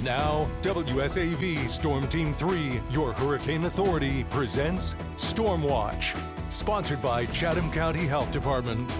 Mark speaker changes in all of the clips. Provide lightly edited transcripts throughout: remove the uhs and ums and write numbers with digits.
Speaker 1: Now, WSAV Storm Team 3, your hurricane authority, presents Storm Watch, sponsored by Chatham County Health Department.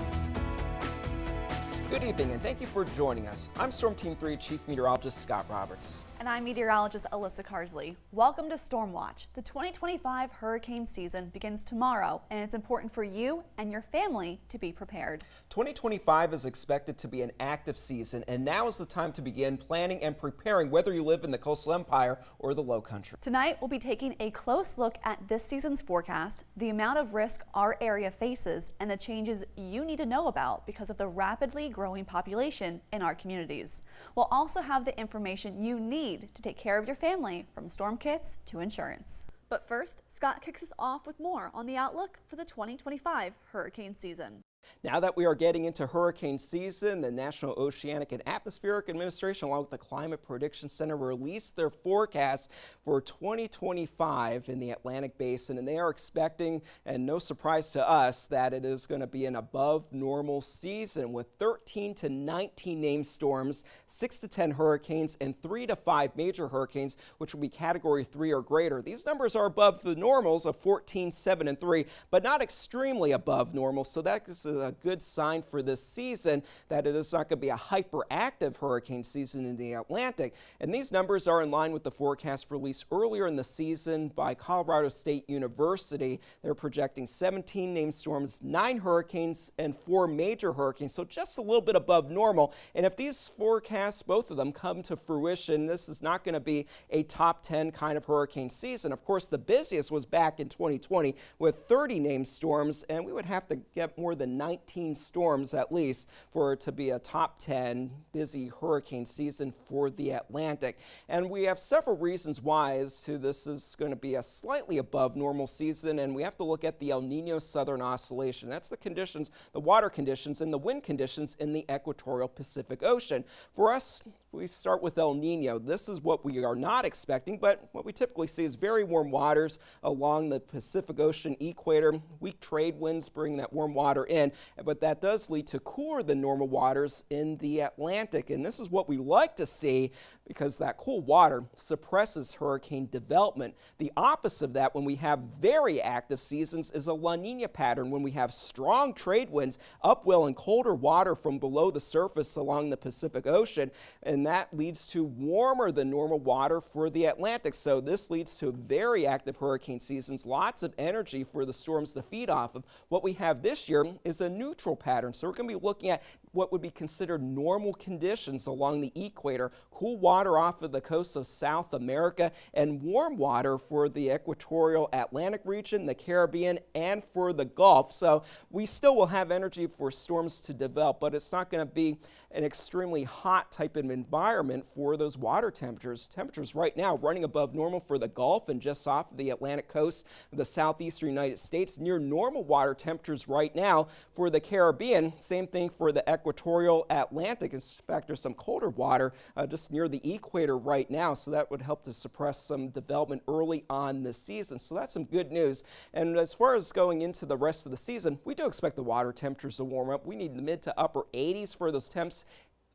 Speaker 2: Good evening and thank you for joining us. I'm Storm Team 3 Chief Meteorologist Scott Roberts.
Speaker 3: And I'm meteorologist Alyssa Carsley. Welcome to Storm Watch. The 2025 hurricane season begins tomorrow, and it's important for you and your family to be prepared.
Speaker 2: 2025 is expected to be an active season, and now is the time to begin planning and preparing, whether you live in the coastal empire or the low country.
Speaker 3: Tonight, we'll be taking a close look at this season's forecast, the amount of risk our area faces, and the changes you need to know about because of the rapidly growing population in our communities. We'll also have the information you need to take care of your family, from storm kits to insurance. But first, Scott kicks us off with more on the outlook for the 2025 hurricane season.
Speaker 2: Now that we are getting into hurricane season, the National Oceanic and Atmospheric Administration, along with the Climate Prediction Center, released their forecast for 2025 in the Atlantic Basin, and they are expecting, and no surprise to us, that it is going to be an above normal season with 13 to 19 named storms, 6 to 10 hurricanes, and 3 to 5 major hurricanes, which will be Category 3 or greater. These numbers are above the normals of 14, 7, and 3, but not extremely above normal, so that is a good sign for this season that it is not going to be a hyperactive hurricane season in the Atlantic. And these numbers are in line with the forecast released earlier in the season by Colorado State University. They're projecting 17 named storms, 9 hurricanes, and 4 major hurricanes, so just a little bit above normal. And if these forecasts, both of them, come to fruition, this is not going to be a top 10 kind of hurricane season. Of course, the busiest was back in 2020 with 30 named storms, and we would have to get more than 19 storms at least for it to be a top 10 busy hurricane season for the Atlantic. And we have several reasons why as to this is going to be a slightly above normal season, and we have to look at the El Nino Southern Oscillation. That's the conditions, the water conditions and the wind conditions in the equatorial Pacific Ocean. For us, we start with El Nino. This is what we are not expecting, but what we typically see is very warm waters along the Pacific Ocean equator. Weak trade winds bring that warm water in, but that does lead to cooler than normal waters in the Atlantic. And this is what we like to see because that cool water suppresses hurricane development. The opposite of that, when we have very active seasons, is a La Nina pattern when we have strong trade winds, upwell and colder water from below the surface along the Pacific Ocean, and that leads to warmer than normal water for the Atlantic. So this leads to very active hurricane seasons, lots of energy for the storms to feed off of. What we have this year is a neutral pattern. So we're going to be looking at what would be considered normal conditions along the equator, cool water off of the coast of South America, and warm water for the equatorial Atlantic region, the Caribbean, and for the Gulf. So we still will have energy for storms to develop, but it's not going to be an extremely hot type of environment for those water temperatures. Temperatures right now running above normal for the Gulf and just off of the Atlantic coast of the southeastern United States, near normal water temperatures right now for the Caribbean. Same thing for the equatorial Atlantic. In fact, there's some colder water just near the equator right now, so that would help to suppress some development early on this season. So that's some good news. And as far as going into the rest of the season, we do expect the water temperatures to warm up. We need the mid to upper 80s for those temps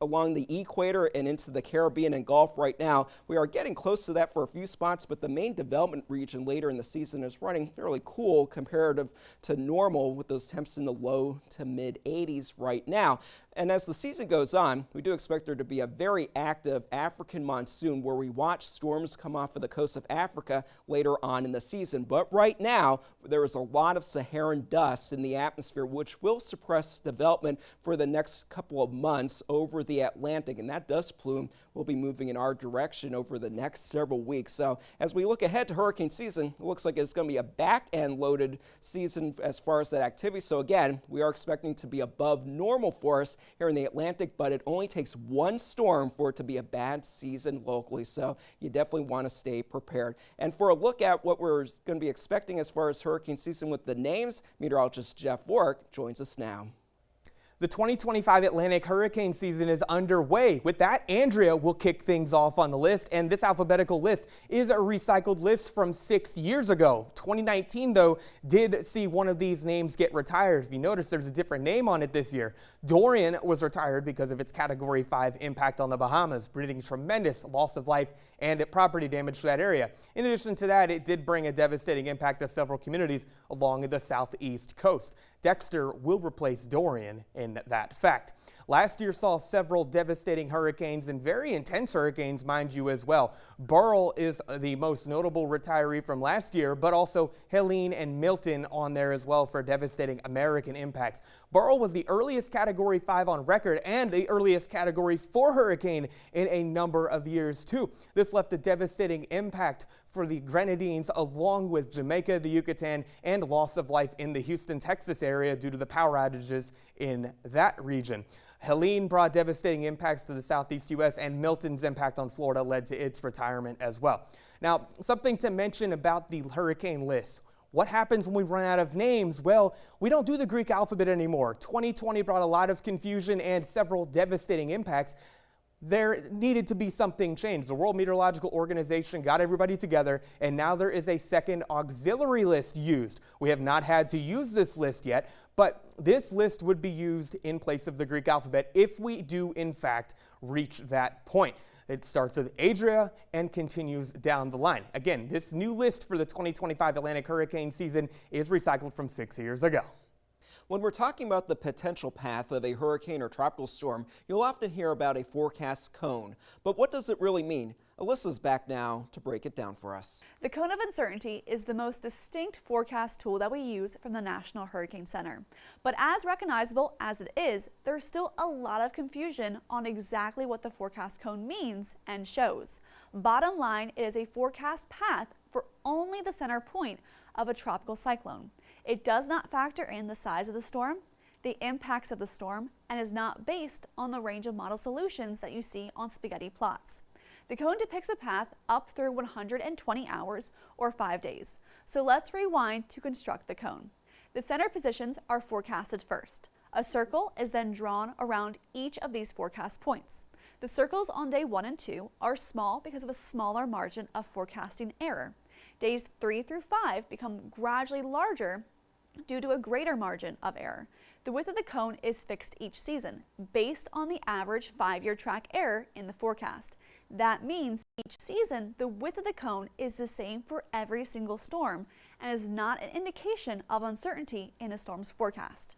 Speaker 2: along the equator and into the Caribbean and Gulf right now. We are getting close to that for a few spots, but the main development region later in the season is running fairly cool comparative to normal with those temps in the low to mid 80s right now. And as the season goes on, we do expect there to be a very active African monsoon where we watch storms come off of the coast of Africa later on in the season. But right now, there is a lot of Saharan dust in the atmosphere, which will suppress development for the next couple of months over the Atlantic. And that dust plume will be moving in our direction over the next several weeks. So as we look ahead to hurricane season, it looks like it's going to be a back-end loaded season as far as that activity. So again, we are expecting to be above normal for us here in the Atlantic, but it only takes one storm for it to be a bad season locally. So you definitely want to stay prepared. And for a look at what we're going to be expecting as far as hurricane season with the names, meteorologist Jeff Warwick joins us now.
Speaker 4: The 2025 Atlantic hurricane season is underway. With that, Andrea will kick things off on the list, and this alphabetical list is a recycled list from 6 years ago. 2019, though, did see one of these names get retired. If you notice, there's a different name on it this year. Dorian was retired because of its Category 5 impact on the Bahamas, bringing tremendous loss of life and property damage to that area. In addition to that, it did bring a devastating impact to several communities along the southeast coast. Dexter will replace Dorian in that fact. Last year saw several devastating hurricanes and very intense hurricanes, mind you, as well. Burl is the most notable retiree from last year, but also Helene and Milton on there as well for devastating American impacts. Burl was the earliest Category 5 on record and the earliest Category 4 hurricane in a number of years, too. This left a devastating impact for the Grenadines, along with Jamaica, the Yucatan, and loss of life in the Houston, Texas area due to the power outages in that region. Helene brought devastating impacts to the southeast U.S., and Milton's impact on Florida led to its retirement as well. Now, something to mention about the hurricane list. What happens when we run out of names? Well, we don't do the Greek alphabet anymore. 2020 brought a lot of confusion and several devastating impacts. There needed to be something changed. The World Meteorological Organization got everybody together, and now there is a second auxiliary list used. We have not had to use this list yet, but this list would be used in place of the Greek alphabet if we do, in fact, reach that point. It starts with Adria and continues down the line. Again, this new list for the 2025 Atlantic hurricane season is recycled from 6 years ago.
Speaker 2: When we're talking about the potential path of a hurricane or tropical storm, you'll often hear about a forecast cone. But what does it really mean? Alyssa's back now to break it down for us.
Speaker 3: The cone of uncertainty is the most distinct forecast tool that we use from the National Hurricane Center. But as recognizable as it is, there's still a lot of confusion on exactly what the forecast cone means and shows. Bottom line, it is a forecast path for only the center point of a tropical cyclone. It does not factor in the size of the storm, the impacts of the storm, and is not based on the range of model solutions that you see on spaghetti plots. The cone depicts a path up through 120 hours or 5 days. So let's rewind to construct the cone. The center positions are forecasted first. A circle is then drawn around each of these forecast points. The circles on day 1 and 2 are small because of a smaller margin of forecasting error. Days 3 through 5 become gradually larger due to a greater margin of error. The width of the cone is fixed each season based on the average 5-year track error in the forecast. That means each season the width of the cone is the same for every single storm and is not an indication of uncertainty in a storm's forecast.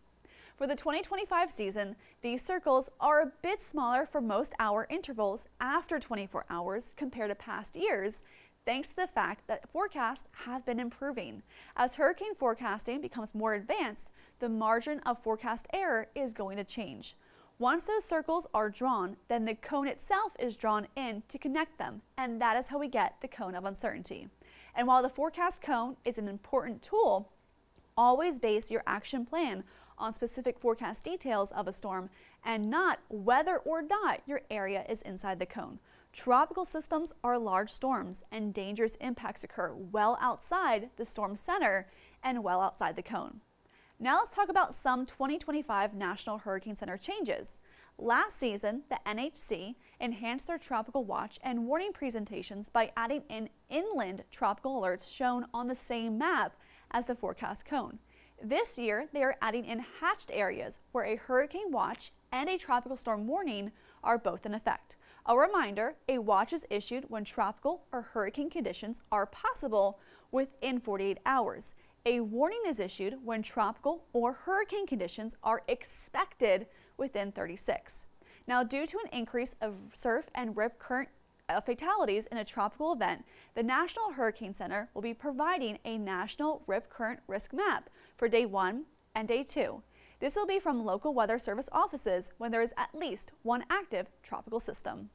Speaker 3: For the 2025 season, these circles are a bit smaller for most hour intervals after 24 hours compared to past years, thanks to the fact that forecasts have been improving. As hurricane forecasting becomes more advanced, the margin of forecast error is going to change. Once those circles are drawn, then the cone itself is drawn in to connect them, and that is how we get the cone of uncertainty. And while the forecast cone is an important tool, always base your action plan on specific forecast details of a storm and not whether or not your area is inside the cone. Tropical systems are large storms, and dangerous impacts occur well outside the storm center and well outside the cone. Now let's talk about some 2025 National Hurricane Center changes. Last season, the NHC enhanced their tropical watch and warning presentations by adding in inland tropical alerts shown on the same map as the forecast cone. This year, they are adding in hatched areas where a hurricane watch and a tropical storm warning are both in effect. A reminder, a watch is issued when tropical or hurricane conditions are possible within 48 hours. A warning is issued when tropical or hurricane conditions are expected within 36. Now, due to an increase of surf and rip current fatalities in a tropical event, the National Hurricane Center will be providing a national rip current risk map for day 1 and day 2. This will be from local weather service offices when there is at least one active tropical system.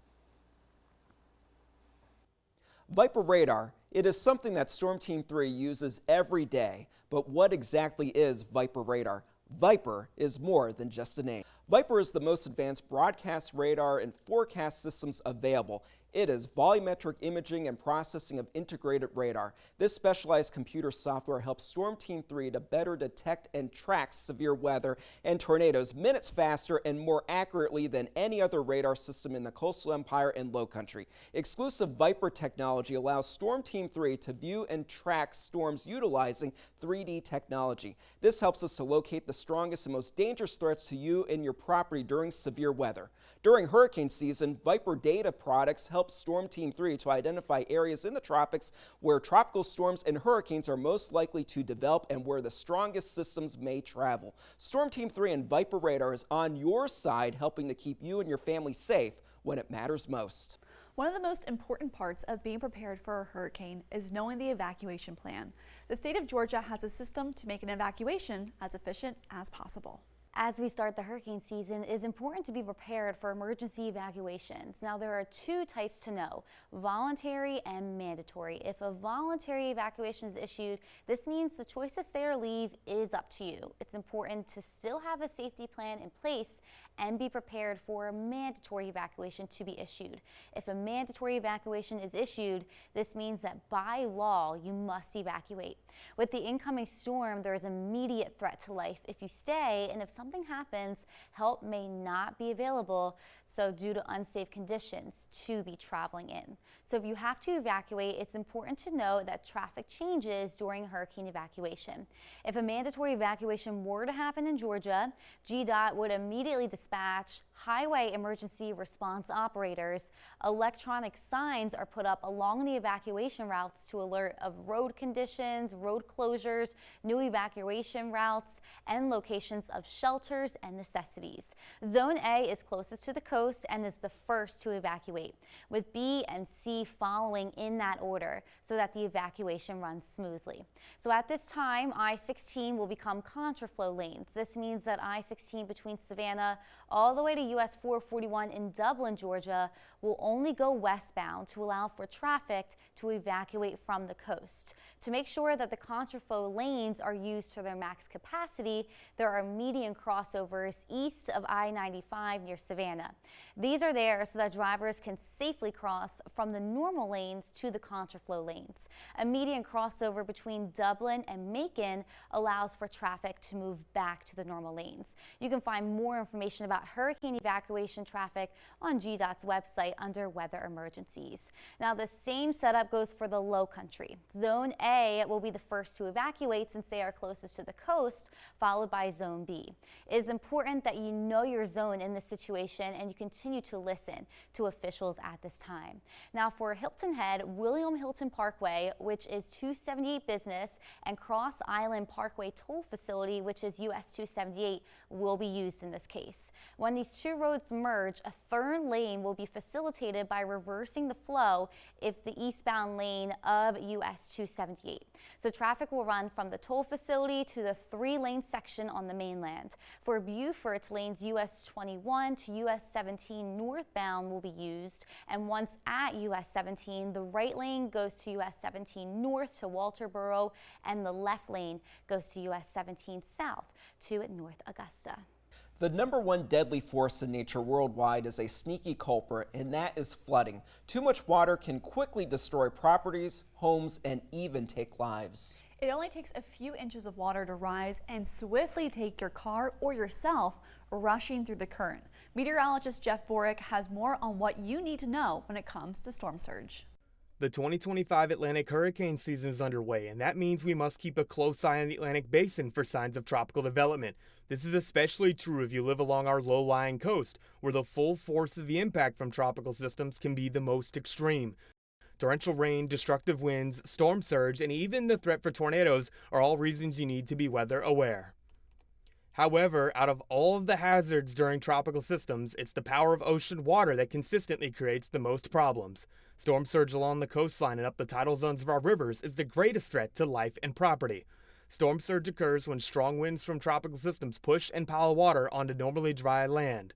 Speaker 2: Viper radar. It is something that Storm Team 3 uses every day. But what exactly is Viper radar? Viper is more than just a name. Viper is the most advanced broadcast radar and forecast systems available. It is volumetric imaging and processing of integrated radar. This specialized computer software helps Storm Team 3 to better detect and track severe weather and tornadoes minutes faster and more accurately than any other radar system in the coastal empire and low country. Exclusive Viper technology allows Storm Team 3 to view and track storms utilizing 3D technology. This helps us to locate the strongest and most dangerous threats to you and your property during severe weather. During hurricane season, Viper data products help Storm Team 3 to identify areas in the tropics where tropical storms and hurricanes are most likely to develop and where the strongest systems may travel. Storm Team 3 and Viper radar is on your side, helping to keep you and your family safe when it matters most.
Speaker 3: One of the most important parts of being prepared for a hurricane is knowing the evacuation plan. The state of Georgia has a system to make an evacuation as efficient as possible.
Speaker 5: As we start the hurricane season, it is important to be prepared for emergency evacuations. Now, there are two types to know: voluntary and mandatory. If a voluntary evacuation is issued, this means the choice to stay or leave is up to you. It's important to still have a safety plan in place and be prepared for a mandatory evacuation to be issued. If a mandatory evacuation is issued, this means that by law you must evacuate. With the incoming storm, there is immediate threat to life if you stay, and if something happens, help may not be available, so due to unsafe conditions to be traveling in. So if you have to evacuate, it's important to know that traffic changes during hurricane evacuation. If a mandatory evacuation were to happen in Georgia, GDOT would immediately dispatch highway emergency response operators. Electronic signs are put up along the evacuation routes to alert of road conditions, road closures, new evacuation routes, and locations of shelters and necessities. Zone A is closest to the coast and is the first to evacuate, with B and C following in that order so that the evacuation runs smoothly. So at this time, I-16 will become contraflow lanes. This means that I-16 between Savannah all the way to US 441 in Dublin, Georgia, will only go westbound to allow for traffic to evacuate from the coast. To make sure that the contraflow lanes are used to their max capacity, there are median crossovers east of I-95 near Savannah. These are there so that drivers can safely cross from the normal lanes to the contraflow lanes. A median crossover between Dublin and Macon allows for traffic to move back to the normal lanes. You can find more information about hurricane evacuation traffic on GDOT's website under weather emergencies. Now, the same setup goes for the low country. Zone A will be the first to evacuate since they are closest to the coast, followed by Zone B. It is important that you know your zone in this situation and you continue to listen to officials at this time. Now, for Hilton Head, William Hilton Parkway, which is 278 Business, and Cross Island Parkway Toll Facility, which is US 278, will be used in this case. When these two roads merge, a third lane will be facilitated by reversing the flow if the eastbound lane of US 278. So traffic will run from the toll facility to the 3-lane section on the mainland. For Beaufort, lanes US 21 to US 17 northbound will be used, and once at US 17, the right lane goes to US 17 north to Walterboro, and the left lane goes to US 17 south to North Augusta.
Speaker 2: The #1 deadly force in nature worldwide is a sneaky culprit, and that is flooding. Too much water can quickly destroy properties, homes, and even take lives.
Speaker 3: It only takes a few inches of water to rise and swiftly take your car or yourself rushing through the current. Meteorologist Jeff Borick has more on what you need to know when it comes to storm surge.
Speaker 4: The 2025 Atlantic hurricane season is underway, and that means we must keep a close eye on the Atlantic basin for signs of tropical development. This is especially true if you live along our low-lying coast, where the full force of the impact from tropical systems can be the most extreme. Torrential rain, destructive winds, storm surge, and even the threat for tornadoes are all reasons you need to be weather aware. However, out of all of the hazards during tropical systems, it's the power of ocean water that consistently creates the most problems. Storm surge along the coastline and up the tidal zones of our rivers is the greatest threat to life and property. Storm surge occurs when strong winds from tropical systems push and pile water onto normally dry land.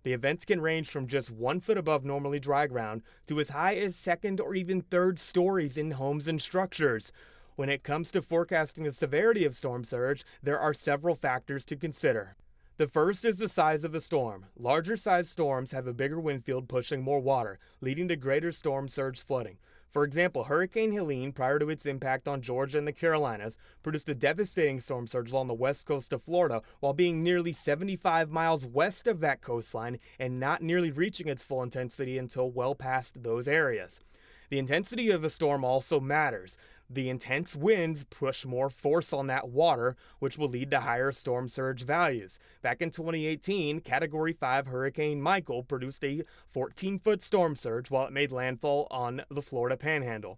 Speaker 4: The events can range from just 1 foot above normally dry ground to as high as 2nd or even 3rd stories in homes and structures. When it comes to forecasting the severity of storm surge, there are several factors to consider. The first is the size of the storm. Larger sized storms have a bigger wind field pushing more water, leading to greater storm surge flooding. For example, Hurricane Helene, prior to its impact on Georgia and the Carolinas, produced a devastating storm surge along the west coast of Florida while being nearly 75 miles west of that coastline and not nearly reaching its full intensity until well past those areas. The intensity of a storm also matters. The intense winds push more force on that water, which will lead to higher storm surge values. Back in 2018, Category 5 Hurricane Michael produced a 14-foot storm surge while it made landfall on the Florida Panhandle.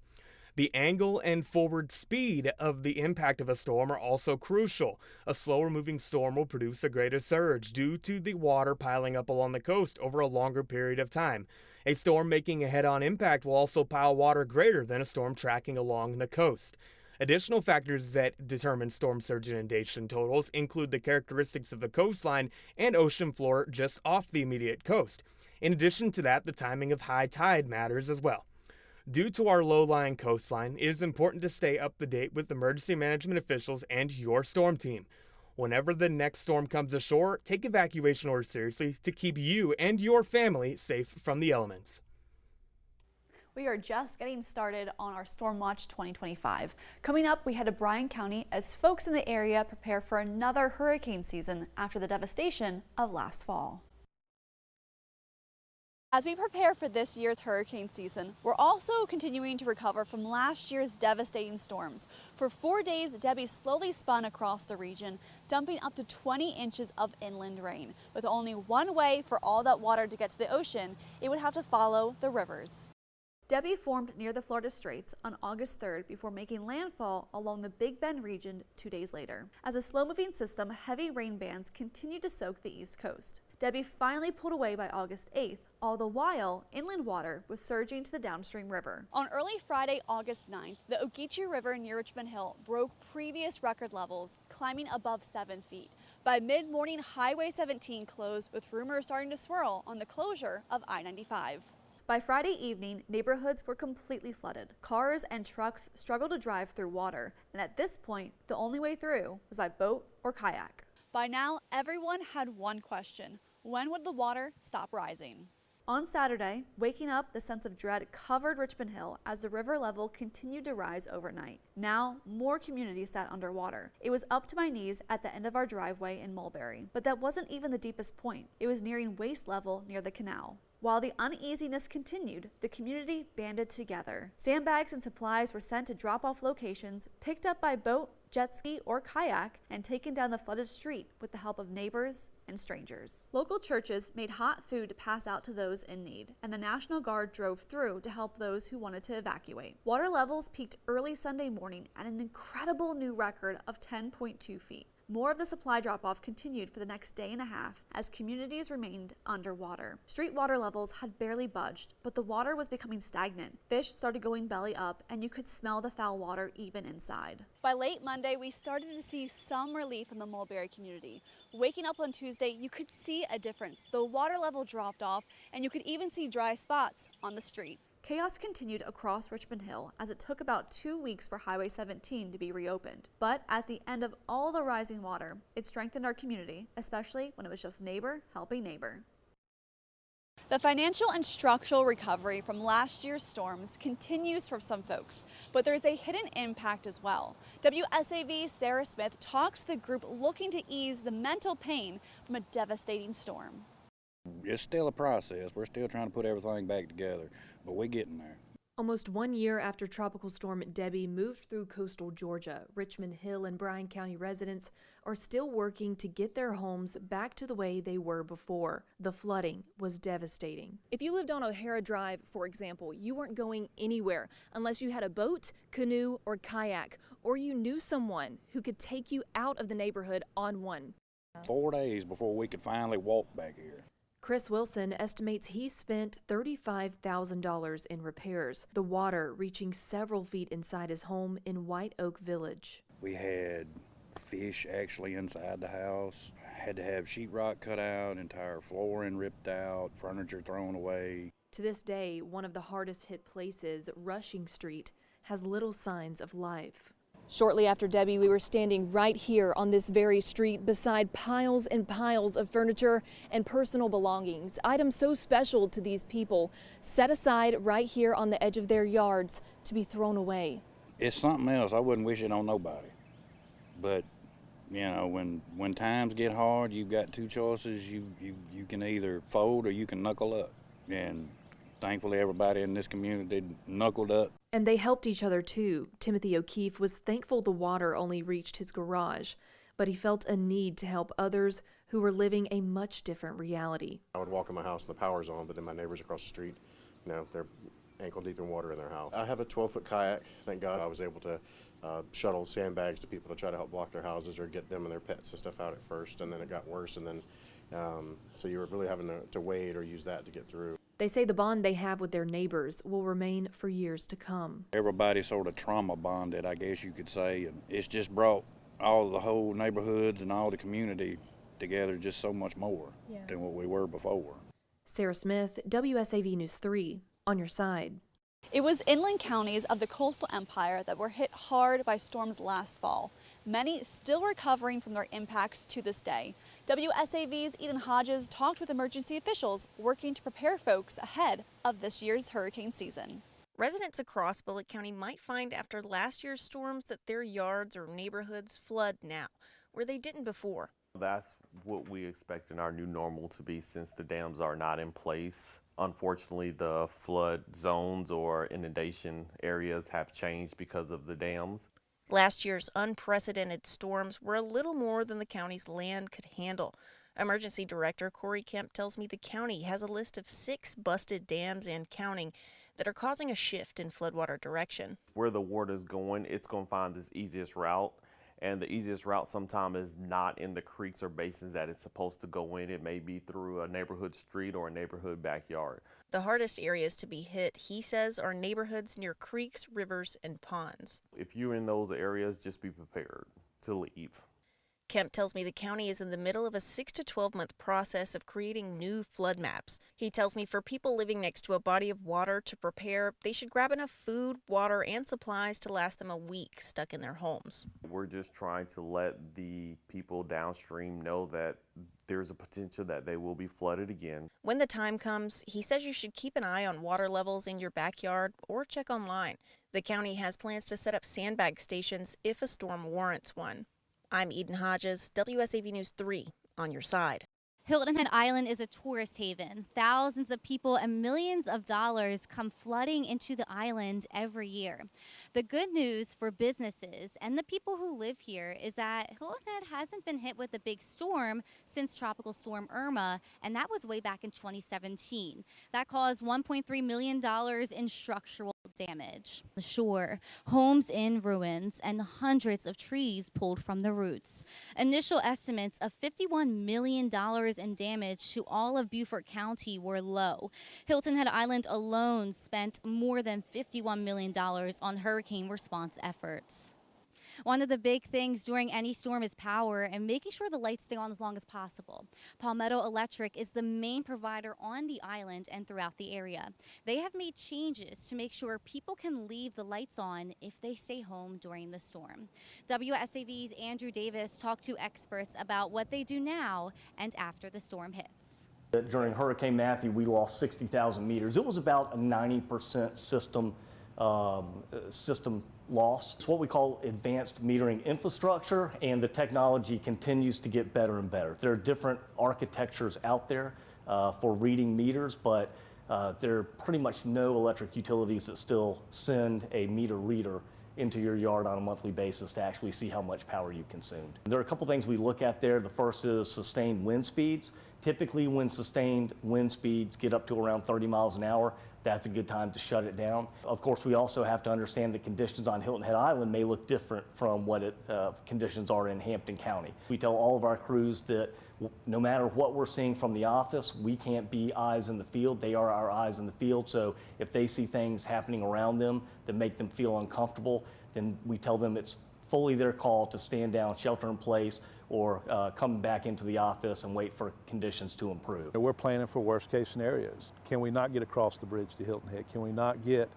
Speaker 4: The angle and forward speed of the impact of a storm are also crucial. A slower moving storm will produce a greater surge due to the water piling up along the coast over a longer period of time. A storm making a head-on impact will also pile water greater than a storm tracking along the coast. Additional factors that determine storm surge inundation totals include the characteristics of the coastline and ocean floor just off the immediate coast. In addition to that, the timing of high tide matters as well. Due to our low-lying coastline, it is important to stay up to date with emergency management officials and your storm team. Whenever the next storm comes ashore, take evacuation orders seriously to keep you and your family safe from the elements.
Speaker 3: We are just getting started on our Storm Watch 2025. Coming up, we head to Bryan County as folks in the area prepare for another hurricane season after the devastation of last fall.
Speaker 6: As we prepare for this year's hurricane season, we're also continuing to recover from last year's devastating storms. For 4 days, Debbie slowly spun across the region, dumping up to 20 inches of inland rain. With only one way for all that water to get to the ocean, it would have to follow the rivers.
Speaker 3: Debbie formed near the Florida Straits on August 3rd before making landfall along the Big Bend region 2 days later. As a slow-moving system, heavy rain bands continued to soak the East Coast. Debbie finally pulled away by August 8th, all the while inland water was surging to the downstream river.
Speaker 6: On early Friday, August 9th, the Ogeechee River near Richmond Hill broke previous record levels, climbing above 7 feet. By mid-morning, Highway 17 closed, with rumors starting to swirl on the closure of I-95.
Speaker 3: By Friday evening, neighborhoods were completely flooded. Cars and trucks struggled to drive through water, and at this point, the only way through was by boat or kayak.
Speaker 6: By now, everyone had one question: when would the water stop rising?
Speaker 3: On Saturday, waking up, the sense of dread covered Richmond Hill as the river level continued to rise overnight. Now, more communities sat underwater. It was up to my knees at the end of our driveway in Mulberry, but that wasn't even the deepest point. It was nearing waist level near the canal. While the uneasiness continued, the community banded together. Sandbags and supplies were sent to drop-off locations, picked up by boat, jet ski, or kayak, and taken down the flooded street with the help of neighbors and strangers. Local churches made hot food to pass out to those in need, and the National Guard drove through to help those who wanted to evacuate. Water levels peaked early Sunday morning at an incredible new record of 10.2 feet. More of the supply drop-off continued for the next day and a half as communities remained underwater. Street water levels had barely budged, but the water was becoming stagnant. Fish started going belly up, and you could smell the foul water even inside.
Speaker 6: By late Monday, we started to see some relief in the Mulberry community. Waking up on Tuesday, you could see a difference. The water level dropped off, and you could even see dry spots on the street.
Speaker 3: Chaos continued across Richmond Hill as it took about 2 weeks for Highway 17 to be reopened. But at the end of all the rising water, it strengthened our community, especially when it was just neighbor helping neighbor.
Speaker 6: The financial and structural recovery from last year's storms continues for some folks, but there's a hidden impact as well. WSAV's Sarah Smith talks with a group looking to ease the mental pain from a devastating storm.
Speaker 7: It's still a process. We're still trying to put everything back together, but we're getting there.
Speaker 8: Almost 1 year after Tropical Storm Debbie moved through coastal Georgia, Richmond Hill and Bryan County residents are still working to get their homes back to the way they were before. The flooding was devastating.
Speaker 9: If you lived on O'Hara Drive, for example, you weren't going anywhere unless you had a boat, canoe, or kayak, or you knew someone who could take you out of the neighborhood on one.
Speaker 7: 4 days before we could finally walk back here.
Speaker 8: Chris Wilson estimates he spent $35,000 in repairs, the water reaching several feet inside his home in White Oak Village.
Speaker 7: We had fish actually inside the house, had to have sheetrock cut out, entire flooring ripped out, furniture thrown away.
Speaker 8: To this day, one of the hardest hit places, Rushing Street, has little signs of life.
Speaker 9: Shortly after Debbie, we were standing right here on this very street beside piles and piles of furniture and personal belongings, items so special to these people, set aside right here on the edge of their yards to be thrown away.
Speaker 7: It's something else. I wouldn't wish it on nobody. But, you know, when times get hard, you've got two choices. You can either fold or you can knuckle up. And thankfully, everybody in this community knuckled up.
Speaker 8: And they helped each other too. Timothy O'Keefe was thankful the water only reached his garage, but he felt a need to help others who were living a much different reality.
Speaker 10: I would walk in my house and the power's on, but then my neighbors across the street, you know, they're ankle deep in water in their house. I have a 12-foot kayak. Thank God I was able to shuttle sandbags to people to try to help block their houses or get them and their pets and stuff out at first, and then it got worse, and then so you were really having to wait or use that to get through.
Speaker 8: They say the bond they have with their neighbors will remain for years to come.
Speaker 7: Everybody sort of trauma bonded, I guess you could say, and it's just brought all the whole neighborhoods and all the community together just so much more than what we were before.
Speaker 8: Sarah Smith, WSAV News 3, on your side.
Speaker 6: It was inland counties of the coastal empire that were hit hard by storms last fall, many still recovering from their impacts to this day. WSAV's Eden Hodges talked with emergency officials working to prepare folks ahead of this year's hurricane season.
Speaker 11: Residents across Bullitt County might find after last year's storms that their yards or neighborhoods flood now, where they didn't before.
Speaker 12: That's what we expect in our new normal to be since the dams are not in place. Unfortunately, the flood zones or inundation areas have changed because of the dams.
Speaker 11: Last year's unprecedented storms were a little more than the county's land could handle. Emergency Director Corey Kemp tells me the county has a list of 6 busted dams and counting that are causing a shift in floodwater direction.
Speaker 12: Where the water is going, it's going to find this easiest route. And the easiest route sometimes is not in the creeks or basins that it's supposed to go in. It may be through a neighborhood street or a neighborhood backyard.
Speaker 11: The hardest areas to be hit, he says, are neighborhoods near creeks, rivers, and ponds.
Speaker 12: If you're in those areas, just be prepared to leave.
Speaker 11: Kemp tells me the county is in the middle of a 6 to 12-month process of creating new flood maps. He tells me for people living next to a body of water to prepare, they should grab enough food, water, and supplies to last them a week stuck in their homes.
Speaker 12: We're just trying to let the people downstream know that there's a potential that they will be flooded again.
Speaker 11: When the time comes, he says you should keep an eye on water levels in your backyard or check online. The county has plans to set up sandbag stations if a storm warrants one. I'm Eden Hodges, WSAV News 3, on your side.
Speaker 5: Hilton Head Island is a tourist haven. Thousands of people and millions of dollars come flooding into the island every year. The good news for businesses and the people who live here is that Hilton Head hasn't been hit with a big storm since Tropical Storm Irma, and that was way back in 2017. That caused $1.3 million in structural damage. The shore, homes in ruins, and hundreds of trees pulled from the roots. Initial estimates of $51 million in damage to all of Beaufort County were low. Hilton Head Island alone spent more than $51 million on hurricane response efforts. One of the big things during any storm is power and making sure the lights stay on as long as possible. Palmetto Electric is the main provider on the island and throughout the area. They have made changes to make sure people can leave the lights on if they stay home during the storm. WSAV's Andrew Davis talked to experts about what they do now and after the storm hits.
Speaker 13: During Hurricane Matthew, we lost 60,000 meters. It was about a 90% system loss. It's what we call advanced metering infrastructure, and the technology continues to get better and better. There are different architectures out there for reading meters, but there are pretty much no electric utilities that still send a meter reader into your yard on a monthly basis to actually see how much power you consumed. There are a couple things we look at there. The first is sustained wind speeds. Typically, when sustained wind speeds get up to around 30 miles an hour, that's a good time to shut it down. Of course, we also have to understand that conditions on Hilton Head Island may look different from what conditions are in Hampton County. We tell all of our crews that no matter what we're seeing from the office, we can't be eyes in the field. They are our eyes in the field. So if they see things happening around them that make them feel uncomfortable, then we tell them it's fully their call to stand down, shelter in place, or come back into the office and wait for conditions to improve.
Speaker 14: We're planning for worst case scenarios. Can we not get across the bridge to Hilton Head? Can we not get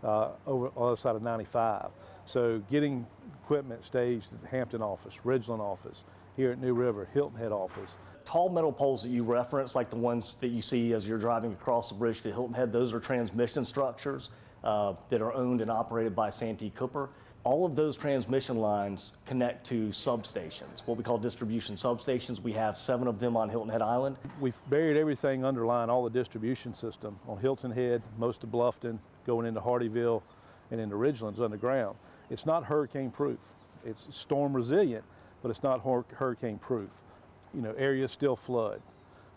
Speaker 14: over on the other side of 95? So getting equipment staged at Hampton office, Ridgeland office, here at New River, Hilton Head office.
Speaker 13: Tall metal poles that you reference, like the ones that you see as you're driving across the bridge to Hilton Head, those are transmission structures that are owned and operated by Santee Cooper. All of those transmission lines connect to substations, what we call distribution substations. We have 7 of them on Hilton Head Island.
Speaker 14: We've buried everything underlying all the distribution system on Hilton Head, most of Bluffton, going into Hardyville, and into Ridgeland's underground. It's not hurricane proof. It's storm resilient, but it's not hurricane proof. You know, areas still flood,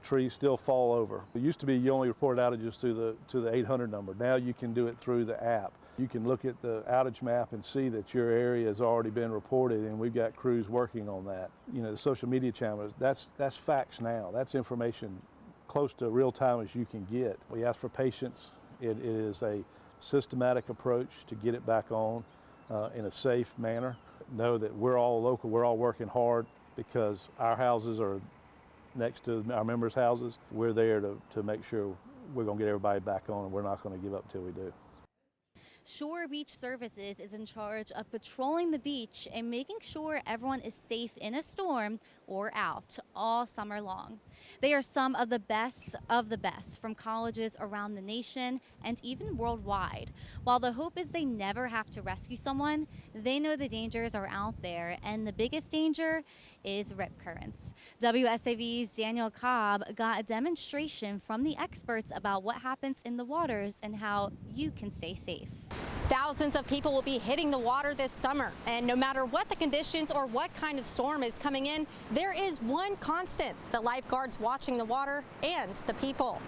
Speaker 14: trees still fall over. It used to be you only reported outages to the 800 number. Now you can do it through the app. You can look at the outage map and see that your area has already been reported, and we've got crews working on that. You know, the social media channels, that's facts now. That's information close to real time as you can get. We ask for patience. It is a systematic approach to get it back on in a safe manner. Know that we're all local, we're all working hard because our houses are next to our members' houses. We're there to make sure we're going to get everybody back on, and we're not going to give up till we do.
Speaker 15: Shore Beach Services is in charge of patrolling the beach and making sure everyone is safe in a storm or out all summer long. They are some of the best from colleges around the nation and even worldwide. While the hope is they never have to rescue someone, they know the dangers are out there, and the biggest danger is rip currents. WSAV's Daniel Cobb got a demonstration from the experts about what happens in the waters and how you can stay safe.
Speaker 16: Thousands of people will be hitting the water this summer, and no matter what the conditions or what kind of storm is coming in, there is one constant: the lifeguards watching the water and the people.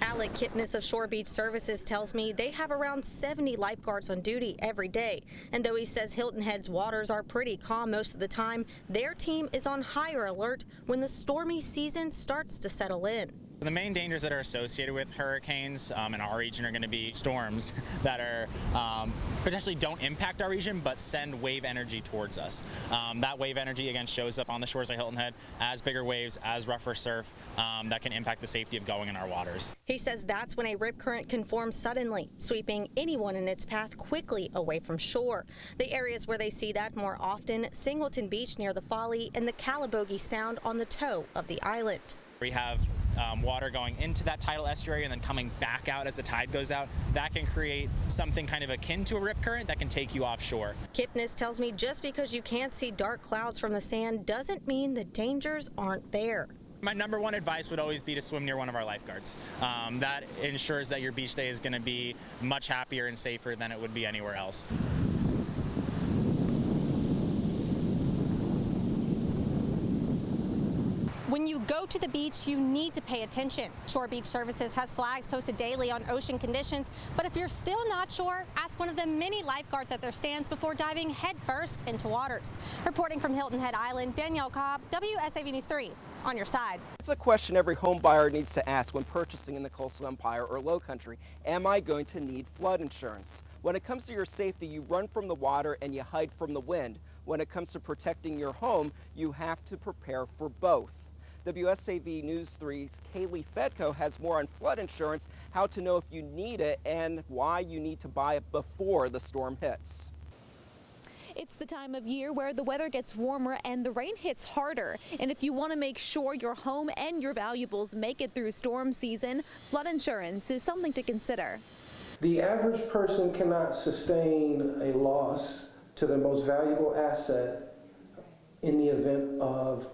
Speaker 16: Alec Kipnis of Shore Beach Services tells me they have around 70 lifeguards on duty every day. And though he says Hilton Head's waters are pretty calm most of the time, their team is on higher alert when the stormy season starts to settle in.
Speaker 17: The main dangers that are associated with hurricanes in our region are going to be storms that are potentially don't impact our region but send wave energy towards us. That wave energy again shows up on the shores of Hilton Head as bigger waves, as rougher surf that can impact the safety of going in our waters.
Speaker 16: He says that's when a rip current can form suddenly, sweeping anyone in its path quickly away from shore. The areas where they see that more often: Singleton Beach near the Folly and the Calabogie Sound on the toe of the island.
Speaker 17: We have water going into that tidal estuary and then coming back out as the tide goes out. That can create something kind of akin to a rip current that can take you offshore.
Speaker 16: Kipnis tells me just because you can't see dark clouds from the sand doesn't mean the dangers aren't there.
Speaker 17: My number one advice would always be to swim near one of our lifeguards. That ensures that your beach day is going to be much happier and safer than it would be anywhere else.
Speaker 16: When you go to the beach, you need to pay attention. Shore Beach Services has flags posted daily on ocean conditions, but if you're still not sure, ask one of the many lifeguards at their stands before diving headfirst into waters. Reporting from Hilton Head Island, Danielle Cobb, WSAV News 3, on your side.
Speaker 2: It's a question every home buyer needs to ask when purchasing in the Coastal Empire or Low Country. Am I going to need flood insurance? When it comes to your safety, you run from the water and you hide from the wind. When it comes to protecting your home, you have to prepare for both. WSAV News 3's Kaylee Fedko has more on flood insurance, how to know if you need it, and why you need to buy it before the storm hits.
Speaker 18: It's the time of year where the weather gets warmer and the rain hits harder. And if you want to make sure your home and your valuables make it through storm season, flood insurance is something to consider.
Speaker 19: The average person cannot sustain a loss to their most valuable asset in the event of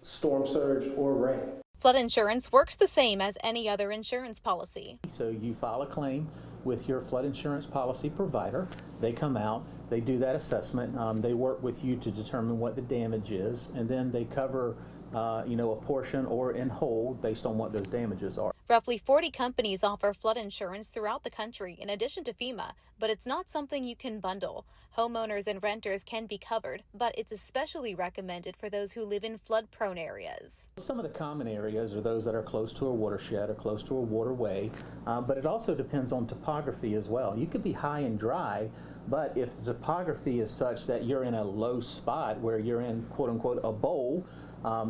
Speaker 19: storm surge or rain.
Speaker 18: Flood insurance works the same as any other insurance policy.
Speaker 20: So you file a claim with your flood insurance policy provider. They come out, they do that assessment, they work with you to determine what the damage is, and then they cover a portion or in whole based on what those damages are.
Speaker 18: Roughly 40 companies offer flood insurance throughout the country in addition to FEMA, but it's not something you can bundle. Homeowners and renters can be covered, but it's especially recommended for those who live in flood-prone areas.
Speaker 20: Some of the common areas are those that are close to a watershed or close to a waterway, but it also depends on topography as well. You could be high and dry, but if the topography is such that you're in a low spot where you're in quote-unquote a bowl,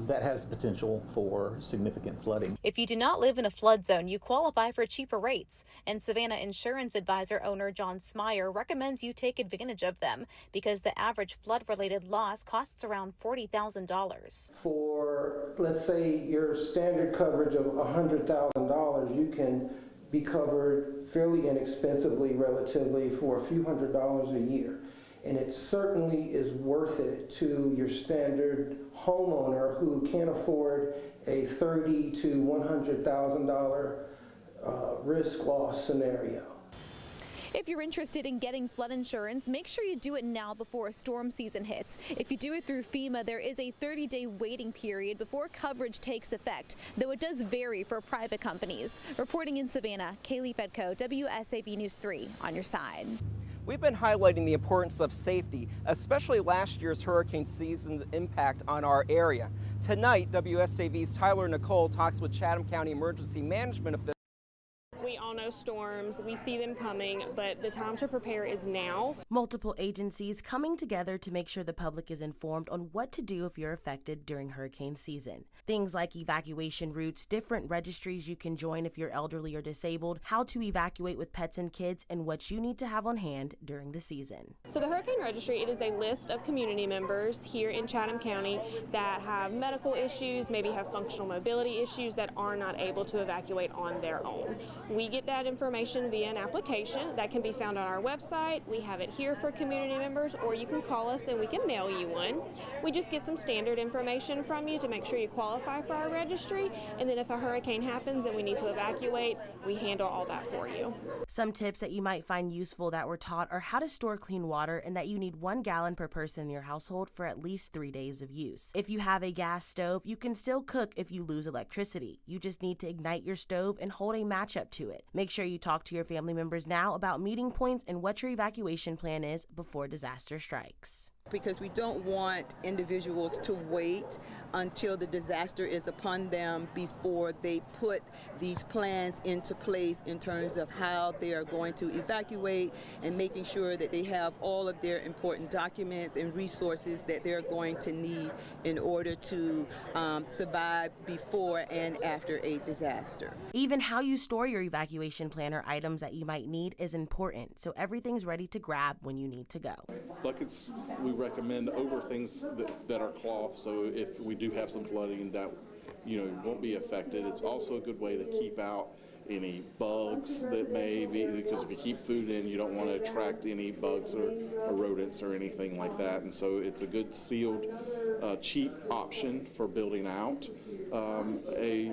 Speaker 20: that has the potential for significant flooding.
Speaker 18: If you do not live in a flood zone, you qualify for cheaper rates, and Savannah Insurance Advisor owner John Smyer recommends you take advantage of them because the average flood-related loss costs around $40,000.
Speaker 19: For, let's say, your standard coverage of $100,000, you can be covered fairly inexpensively, relatively, for a few $100s a year. And it certainly is worth it to your standard homeowner who can't afford a $30,000 to $100,000 risk loss scenario.
Speaker 21: If you're interested in getting flood insurance, make sure you do it now before storm season hits. If you do it through FEMA, there is a 30-day waiting period before coverage takes effect, though it does vary for private companies. Reporting in Savannah, Kaylee Fedko, WSAV News 3, on your side.
Speaker 2: We've been highlighting the importance of safety, especially last year's hurricane season's impact on our area. Tonight, WSAV's Tyler Nicole talks with Chatham County Emergency Management officials.
Speaker 22: We all know storms, we see them coming, but the time to prepare is now.
Speaker 23: Multiple agencies coming together to make sure the public is informed on what to do if you're affected during hurricane season. Things like evacuation routes, different registries you can join if you're elderly or disabled, how to evacuate with pets and kids, and what you need to have on hand during the season.
Speaker 22: So the Hurricane Registry, it is a list of community members here in Chatham County that have medical issues, maybe have functional mobility issues that are not able to evacuate on their own. We get that information via an application that can be found on our website. We have it here for community members, or you can call us and we can mail you one. We just get some standard information from you to make sure you qualify for our registry, and then if a hurricane happens and we need to evacuate, we handle all that for you.
Speaker 23: Some tips that you might find useful that were taught are how to store clean water and that you need 1 gallon per person in your household for at least 3 days of use. If you have a gas stove, you can still cook if you lose electricity. You just need to ignite your stove and hold a match up to it. Make sure you talk to your family members now about meeting points and what your evacuation plan is before disaster strikes.
Speaker 24: Because we don't want individuals to wait until the disaster is upon them before they put these plans into place in terms of how they are going to evacuate and making sure that they have all of their important documents and resources that they're going to need in order to survive before and after a disaster.
Speaker 23: Even how you store your evacuation plan or items that you might need is important, so everything's ready to grab when you need to go.
Speaker 25: Buckets, we recommend over things that are cloth, so if we do have some flooding that won't be affected. It's also a good way to keep out any bugs that may be, because if you keep food in, you don't want to attract any bugs or rodents or anything like that, and so it's a good sealed, cheap option for building out a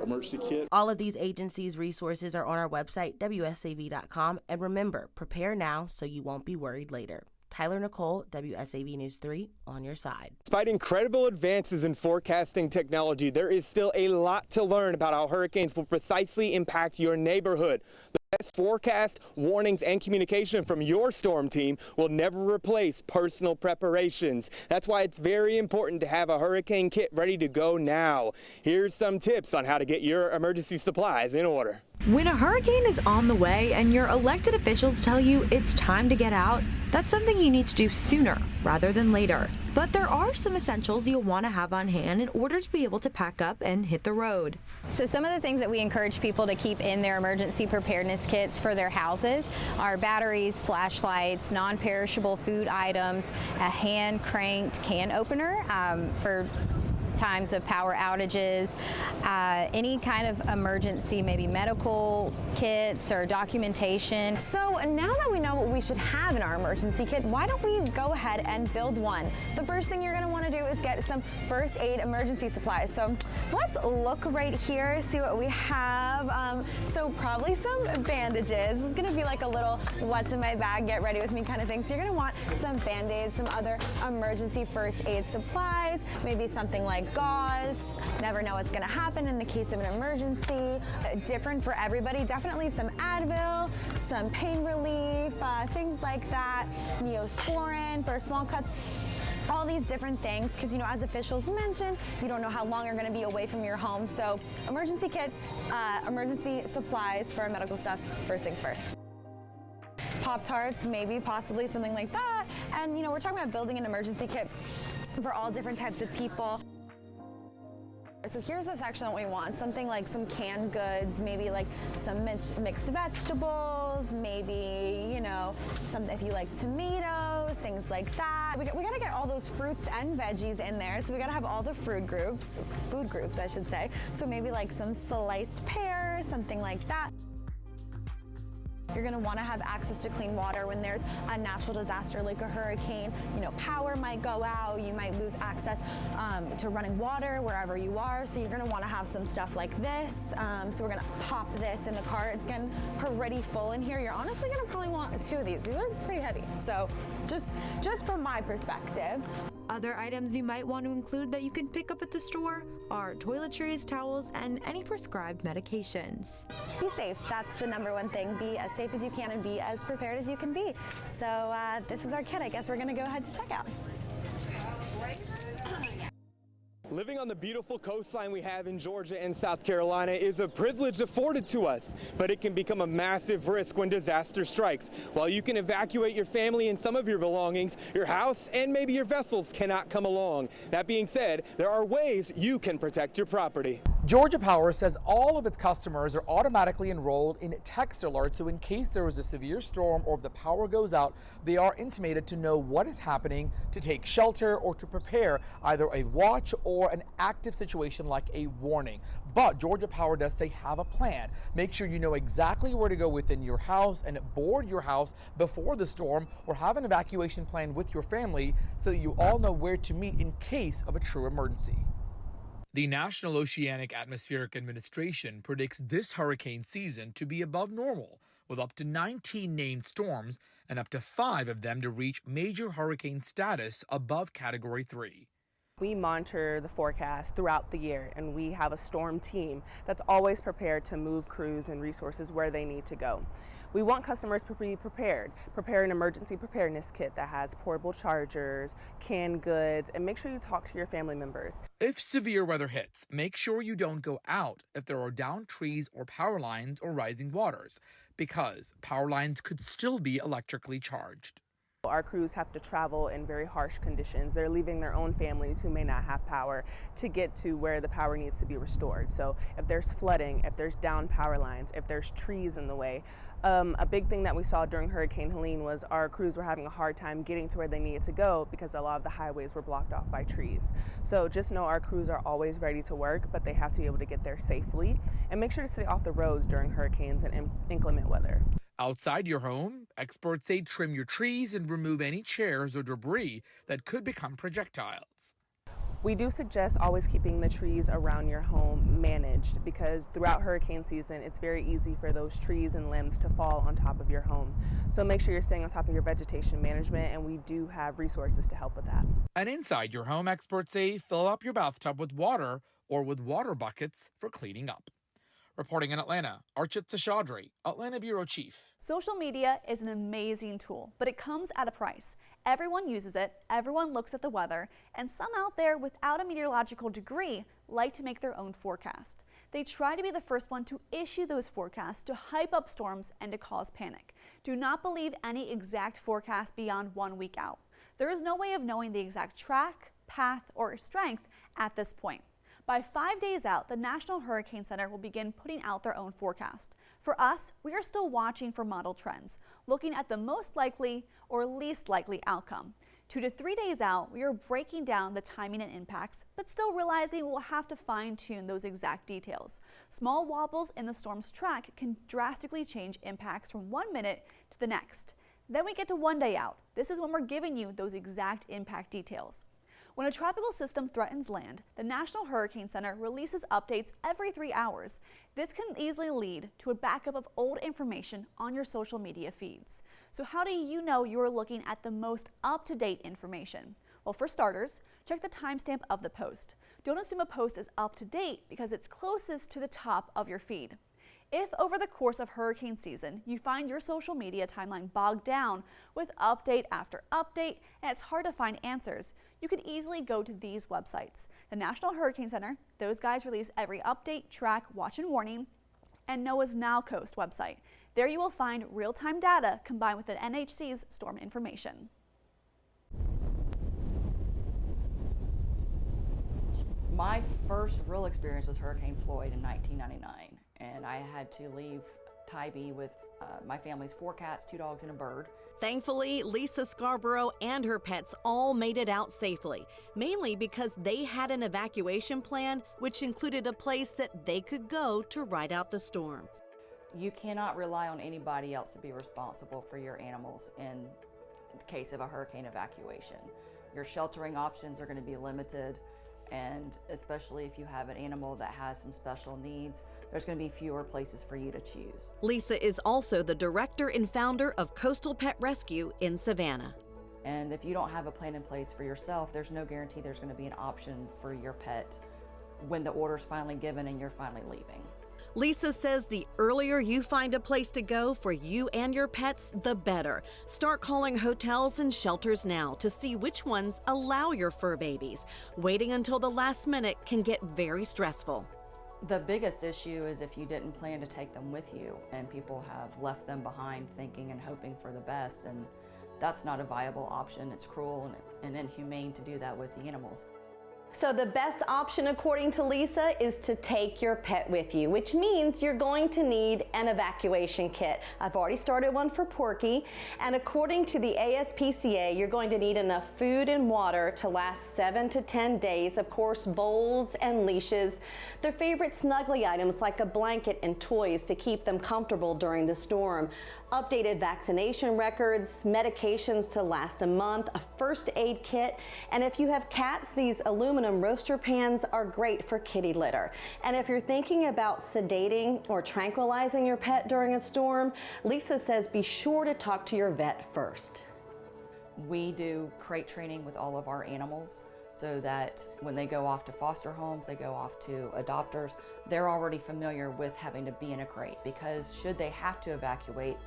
Speaker 25: emergency kit.
Speaker 23: All of these agencies' resources are on our website, WSAV.com, and remember, prepare now so you won't be worried later. Tyler Nicole, WSAV News 3, on your side.
Speaker 4: Despite incredible advances in forecasting technology, there is still a lot to learn about how hurricanes will precisely impact your neighborhood. The best forecast, warnings, and communication from your storm team will never replace personal preparations. That's why it's very important to have a hurricane kit ready to go now. Here's some tips on how to get your emergency supplies in order.
Speaker 26: When a hurricane is on the way and your elected officials tell you it's time to get out, that's something you need to do sooner rather than later. But there are some essentials you'll want to have on hand in order to be able to pack up and hit the road.
Speaker 27: So some of the things that we encourage people to keep in their emergency preparedness kits for their houses are batteries, flashlights, non-perishable food items, a hand-cranked can opener for times of power outages, any kind of emergency, maybe medical kits or documentation.
Speaker 26: So now that we know what we should have in our emergency kit, why don't we go ahead and build one? The first thing you're going to want to do is get some first aid emergency supplies. So let's look right here, see what we have. So probably some bandages. This is going to be like a little what's in my bag, get ready with me kind of thing. So you're going to want some Band-Aids, some other emergency first aid supplies, maybe something like gauze. Never know what's going to happen in the case of an emergency. Different for everybody. Definitely some Advil, some pain relief, things like that. Neosporin for small cuts. All these different things, because as officials mentioned, you don't know how long you're going to be away from your home. So emergency kit, emergency supplies for medical stuff, first things first. Pop-Tarts, maybe, possibly something like that. And we're talking about building an emergency kit for all different types of people. So here's the section that we want, something like some canned goods, maybe like some mixed vegetables, maybe, you know, some, if you like tomatoes, things like that. We gotta get all those fruits and veggies in there, so we gotta have all the food groups I should say. So maybe like some sliced pears, something like that. You're going to want to have access to clean water when there's a natural disaster like a hurricane. You know, power might go out, you might lose access to running water wherever you are. So you're going to want to have some stuff like this. So we're going to pop this in the cart. It's getting pretty full in here. You're honestly going to probably want 2 of these. These are pretty heavy. So just from my perspective.
Speaker 1: Other items you might want to include that you can pick up at the store are toiletries, towels, and any prescribed medications.
Speaker 26: Be safe. That's the #1 thing. Be as safe as you can and be as prepared as you can be. So this is our kit. I guess we're going to go ahead to checkout.
Speaker 4: Living on the beautiful coastline we have in Georgia and South Carolina is a privilege afforded to us, but it can become a massive risk when disaster strikes. While you can evacuate your family and some of your belongings, your house and maybe your vessels cannot come along. That being said, there are ways you can protect your property.
Speaker 3: Georgia Power says all of its customers are automatically enrolled in text alerts, so in case there is a severe storm or if the power goes out, they are intimated to know what is happening, to take shelter, or to prepare either a watch or an active situation like a warning. But Georgia Power does say have a plan. Make sure you know exactly where to go within your house and board your house before the storm, or have an evacuation plan with your family so that you all know where to meet in case of a true emergency. The National Oceanic Atmospheric Administration predicts this hurricane season to be above normal, with up to 19 named storms and up to 5 of them to reach major hurricane status above Category 3.
Speaker 6: We monitor the forecast throughout the year, and we have a storm team that's always prepared to move crews and resources where they need to go. We want customers to be prepared. Prepare an emergency preparedness kit that has portable chargers, canned goods, and make sure you talk to your family members.
Speaker 3: If severe weather hits, make sure you don't go out if there are downed trees or power lines or rising waters, because power lines could still be electrically charged.
Speaker 6: Our crews have to travel in very harsh conditions. They're leaving their own families who may not have power to get to where the power needs to be restored. So if there's flooding, if there's down power lines, if there's trees in the way, a big thing that we saw during Hurricane Helene was our crews were having a hard time getting to where they needed to go because a lot of the highways were blocked off by trees. So just know our crews are always ready to work, but they have to be able to get there safely, and make sure to stay off the roads during hurricanes and inclement weather.
Speaker 3: Outside your home, experts say trim your trees and remove any chairs or debris that could become projectiles.
Speaker 6: We do suggest always keeping the trees around your home managed, because throughout hurricane season, it's very easy for those trees and limbs to fall on top of your home. So make sure you're staying on top of your vegetation management, and we do have resources to help with that.
Speaker 3: And inside your home, experts say fill up your bathtub with water or with water buckets for cleaning up. Reporting in Atlanta, Archit Seshadri, Atlanta Bureau Chief.
Speaker 7: Social media is an amazing tool, but it comes at a price. Everyone uses it, everyone looks at the weather, and some out there without a meteorological degree like to make their own forecast. They try to be the first one to issue those forecasts to hype up storms and to cause panic. Do not believe any exact forecast beyond 1 week out. There is no way of knowing the exact track, path, or strength at this point. By 5 days out, the National Hurricane Center will begin putting out their own forecast. For us, we are still watching for model trends, looking at the most likely or least likely outcome. 2 to 3 days out, we are breaking down the timing and impacts, but still realizing we'll have to fine-tune those exact details. Small wobbles in the storm's track can drastically change impacts from 1 minute to the next. Then we get to 1 day out. This is when we're giving you those exact impact details. When a tropical system threatens land, the National Hurricane Center releases updates every 3 hours. This can easily lead to a backup of old information on your social media feeds. So how do you know you're looking at the most up-to-date information? Well, for starters, check the timestamp of the post. Don't assume a post is up-to-date because it's closest to the top of your feed. If over the course of hurricane season, you find your social media timeline bogged down with update after update and it's hard to find answers, you can easily go to these websites. The National Hurricane Center, those guys release every update, track, watch, and warning, and NOAA's Now Coast website. There you will find real-time data combined with the NHC's storm information.
Speaker 5: My first real experience was Hurricane Floyd in 1999, and I had to leave Tybee with my family's 4 cats, 2 dogs, and a bird.
Speaker 8: Thankfully, Lisa Scarborough and her pets all made it out safely, mainly because they had an evacuation plan which included a place that they could go to ride out the storm.
Speaker 5: You cannot rely on anybody else to be responsible for your animals in the case of a hurricane evacuation. Your sheltering options are going to be limited, and especially if you have an animal that has some special needs, there's going to be fewer places for you to choose.
Speaker 8: Lisa is also the director and founder of Coastal Pet Rescue in Savannah.
Speaker 5: And if you don't have a plan in place for yourself, there's no guarantee there's going to be an option for your pet when the order's finally given and you're finally leaving.
Speaker 8: Lisa says the earlier you find a place to go for you and your pets, the better. Start calling hotels and shelters now to see which ones allow your fur babies. Waiting until the last minute can get very stressful.
Speaker 5: The biggest issue is if you didn't plan to take them with you and people have left them behind thinking and hoping for the best, and that's not a viable option. It's cruel and inhumane to do that with the animals.
Speaker 8: So the best option, according to Lisa, is to take your pet with you, which means you're going to need an evacuation kit. I've already started one for Porky, and according to the ASPCA, you're going to need enough food and water to last 7 to 10 days. Of course, bowls and leashes, their favorite snuggly items like a blanket and toys to keep them comfortable during the storm. Updated vaccination records, medications to last a month, a first aid kit, and if you have cats, these aluminum roaster pans are great for kitty litter. And if you're thinking about sedating or tranquilizing your pet during a storm, Lisa says be sure to talk to your vet first.
Speaker 5: We do crate training with all of our animals so that when they go off to foster homes, they go off to adopters, they're already familiar with having to be in a crate, because should they have to evacuate,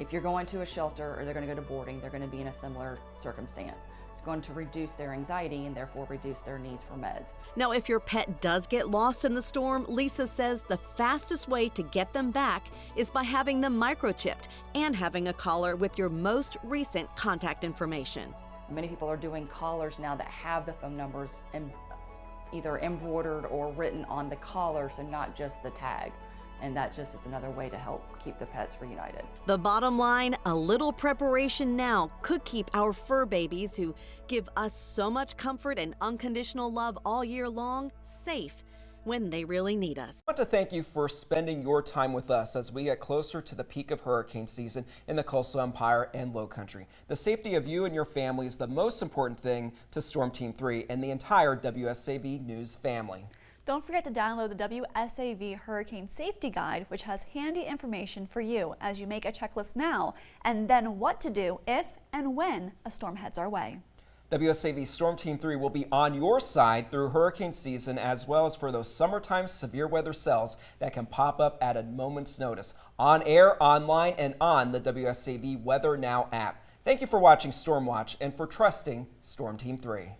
Speaker 5: if you're going to a shelter or they're going to go to boarding, they're going to be in a similar circumstance. It's going to reduce their anxiety and therefore reduce their needs for meds.
Speaker 8: Now, if your pet does get lost in the storm, Lisa says the fastest way to get them back is by having them microchipped and having a collar with your most recent contact information.
Speaker 5: Many people are doing collars now that have the phone numbers either embroidered or written on the collars and not just the tag. And that just is another way to help keep the pets reunited.
Speaker 8: The bottom line, a little preparation now could keep our fur babies, who give us so much comfort and unconditional love all year long, safe when they really need us.
Speaker 2: I want to thank you for spending your time with us as we get closer to the peak of hurricane season in the Coastal Empire and Low Country. The safety of you and your family is the most important thing to Storm Team 3 and the entire WSAV News family.
Speaker 7: Don't forget to download the WSAV Hurricane Safety Guide, which has handy information for you as you make a checklist now, and then what to do if and when a storm heads our way.
Speaker 2: WSAV Storm Team 3 will be on your side through hurricane season, as well as for those summertime severe weather cells that can pop up at a moment's notice. On air, online, and on the WSAV Weather Now app. Thank you for watching Storm Watch and for trusting Storm Team 3.